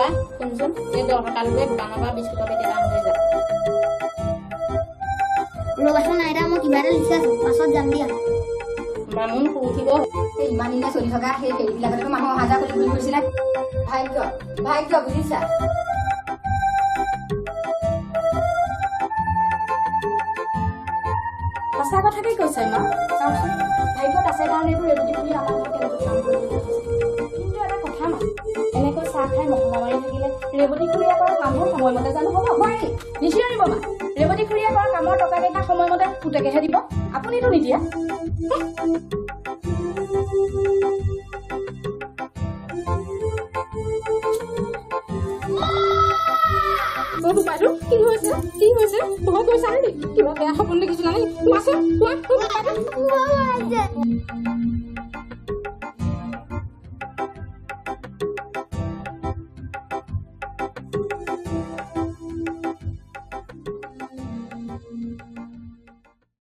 বা শুনচোন এই দৰকাৰটোৱে দোকানৰ পৰা বিস্কুটৰ পেকেট এটা আনি যা ৰবাচোন আইতা মই কিবা এটা লিখি আছো পাছত যাম দিয়া মানুহ শুই উঠিব ইমান দিনে চলি থকা সেই ফেৰীবিলাকতে মানুহ অহা যোৱা কৰি ফুৰিছিলে ভাগ্য বুজিছা সঁচা কথাকেই কৈছে মা চাওকচোন ভাগ্যত আছে কাৰণে এইবোৰ ৰেবতি খুলি আমাৰ লগত কেনেকৈ কাম কৰিব কিন্তু এটা কথা মা এনেকৈ চাহ খাই মহলা মাৰি থাকিলে ৰেবতি খুৰীয়ে কৰা কামবোৰ সময়মতে জানো হ'ব হয় নিশ্চয় আনিব মা ৰেবতি খুৰীয়ে কৰা কামৰ টকাকেইটা সময়মতে পুতেকেহে দিব আপুনিতো নিদিয়ে কি হৈছে ভয় কৰিছা নেকি কিবা বেয়া সপোন দেখিছিলা নেকি কোৱাচোন